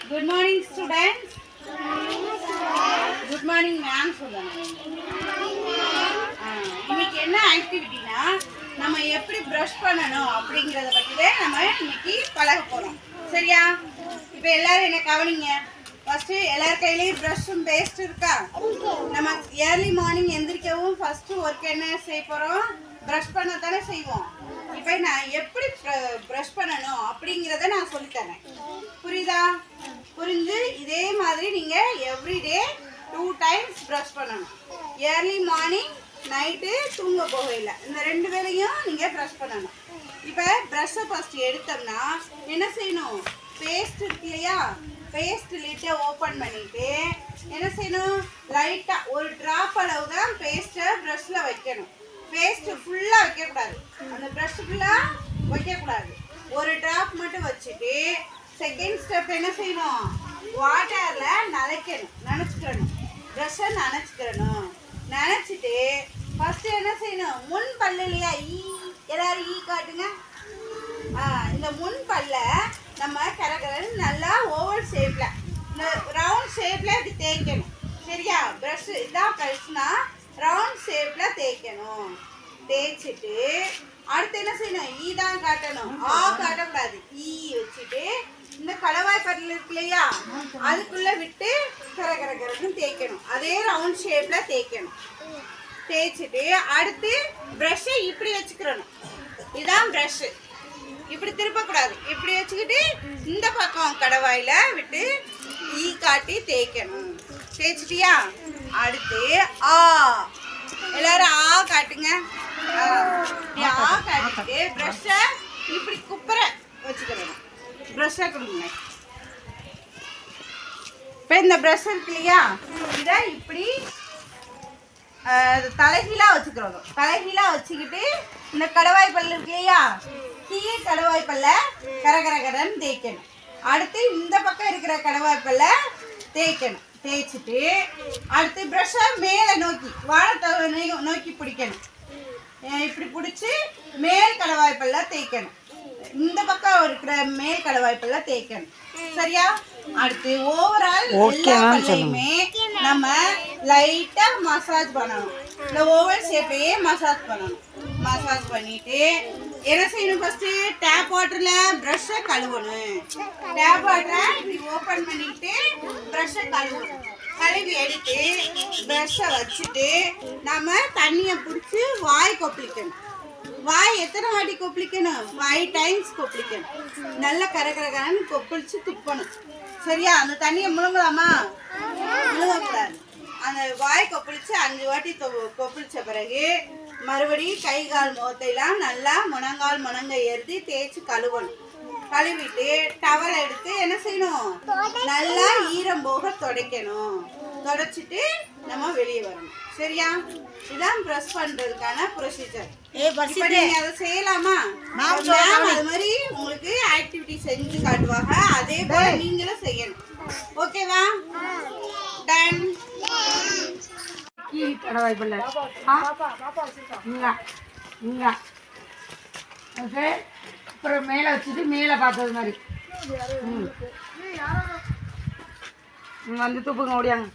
Good morning, students. Good morning, ma'am. இன்னைக்கு என்ன ஆக்டிவிட்டினா நம்ம எப்படி ப்ரஷ் பண்ணணும் அப்படிங்கறத பத்தி தான் நம்ம இன்னைக்கு பழக போறோம். சரியா? இப்போ எல்லாரும் என்ன கவனிங்க. ஃபர்ஸ்ட் எல்லார் கையிலயும் பிரஷும் பேஸ்ட் இருக்கா? நம்ம ஏர்லி மார்னிங் எந்திரிக்கவும் ஃபர்ஸ்ட் ஒர்க் என்ன செய்ய போறோம்? ப்ரஷ் பண்ண தானே செய்வோம். இப்போ நான் எப்படி ப்ரஷ் பண்ணணும் அப்படிங்கறத நான் சொல்லி தரேன். புரியுதா? புரிஞ்சு இதே மாதிரி நீங்க எவ்ரிடே 2 டைம்ஸ் ப்ரஷ் பண்ணணும். ஏர்லி மார்னிங், நைட்டு தூங்க போகையில் இந்த 2 வேளையும் நீங்கள் ப்ரஷ் பண்ணணும். இப்போ ப்ரஷ்ஷை ஃபஸ்ட்டு எடுத்தோம்னா என்ன செய்யணும்? பேஸ்ட் இருக்கு இல்லையா, பேஸ்ட் லிட்டை ஓப்பன் பண்ணிவிட்டு என்ன செய்யணும்? லைட்டாக ஒரு ட்ராப் அளவு தான் பேஸ்ட்டை ப்ரஷ்ஷில் வைக்கணும். பேஸ்ட்டு ஃபுல்லாக வைக்கக்கூடாது, அந்த ப்ரஷ் ஃபுல்லாக வைக்கக்கூடாது. ஒரு ட்ராப் மட்டும் வச்சுட்டு செகண்ட் ஸ்டெப் என்ன செய்யணும்? வாட்டரில் நனைச்சிக்கணும். ப்ரஷ்ஷை நனைச்சிக்கணும். நினச்சிட்டு ஃபஸ்ட்டு என்ன செய்யணும்? முன் பல்லு இல்லையா, எல்லாரும் காட்டுங்க. இந்த முன் பல்ல நம்ம கரகரன்னு நல்லா ஓவல் ஷேப்பில், இந்த ரவுண்ட் ஷேப்பில் இப்படி தேய்க்கணும். சரியா? ப்ரஷ் இதான் ப்ரஷ்னா ரவுண்ட் ஷேப்பில் தேய்க்கணும். தேய்ச்சிட்டு அடுத்து என்ன செய்யணும்? தான் காட்டணும், காட்டக்கூடாது. வச்சுட்டு இந்த கடவாய் பல்ல இருக்கு இல்லையா, அதுக்குள்ளே விட்டு கரகரன்னு தேய்க்கணும். அதே ரவுண்ட் ஷேப்பில் தேய்க்கணும். தேய்ச்சிட்டு அடுத்து ப்ரஷ்ஷை இப்படி வச்சுக்கிறணும். இதுதான் ப்ரஷ்ஷு. இப்படி திருப்பக்கூடாது, இப்படி வச்சுக்கிட்டு இந்த பக்கம் கடவாயில் விட்டு காட்டி தேய்க்கணும். தேய்ச்சிட்டியா? அடுத்து எல்லாரும் காட்டுங்க. காட்டிட்டு ப்ரஷ்ஷை இப்படி குப்புற வச்சுக்கிறணும். ப்ரஷ்ஷை கொடுங்க. இப்போ இந்த ப்ரஷ் இருக்கு இல்லையா, இதை இப்படி தலைகீழாக வச்சுக்கிறோம். தலைகீழாக வச்சுக்கிட்டு இந்த கடவாய் பல்லு இருக்கு இல்லையா, கடவாய் பல்ல கரகரகரன்னு தேய்க்கணும். அடுத்து இந்த பக்கம் இருக்கிற கடவாய் பல்ல தேய்க்கணும். தேய்ச்சிட்டு அடுத்து ப்ரஷ்ஷை மேலே நோக்கி வாழைத்தலை நோக்கி பிடிக்கணும். இப்படி பிடிச்சி மேல் கடவாய் பல்ல தேய்க்கணும். இந்த பக்கம் இருக்கிற மேல் கடவாய் பல்ல தேய்க்கணும். சரியா? அடுத்து ஓவரால் எல்லா பல்லையுமே நம்ம லைட்டா மசாஜ் பண்ணணும். இந்த ஓவல் ஷேப்பையே மசாஜ் பண்ணணும். மசாஜ் பண்ணிட்டு என்ன செய்யணும்? ஃபர்ஸ்ட் டேப் வாட்டர்ல ப்ரஷ்ஷை கழுவணும். டேப் வாட்டரை இப்படி ஓப்பன் பண்ணிட்டு ப்ரஷ்ஷை கழுவணும். கழுவி எடுத்து ப்ரஷ்ஷை வச்சுட்டு நம்ம தண்ணியை பிடிச்சி வாய் கொப்பளிக்கணும். வாய் எத்தனை வாட்டி கொப்பளிக்கணும்? 5 டைம்ஸ் கொப்பளிக்கணும். நல்லா கரகரகரன்னு கொப்பளிச்சு துப்பணும். சரியா? அந்த தண்ணியை முழுங்கலாமா? முழுங்கக்கூடாது. அந்த வாய் கொப்பளிச்சு 5 வாட்டி கொப்பளிச்ச பிறகு மறுபடியும் கை கால் முகத்தையெல்லாம் நல்லா முனங்கை எறுதி தேய்ச்சி கழுவணும். கழுவிட்டு டவல் எடுத்து என்ன செய்யணும்? நல்லா ஈரம் போக துடைக்கணும். துடைச்சிட்டு நம்ம வெளியே வரணும். சரியா? இதான் ப்ரஷ் பண்றதுக்கான ப்ரொசீஜர். நீங்க அதை செய்யலாமா? அது மாதிரி உங்களுக்கு ஆக்டிவிட்டி செஞ்சு காட்டுவாங்க. அதே போல நீங்களும் செய்யணும். ஓகேவா? டன். ஓகே. அப்புறம் மேலே வச்சுட்டு மேலே பார்த்தது மாதிரி வந்து துப்புங்க ஓடியாங்க.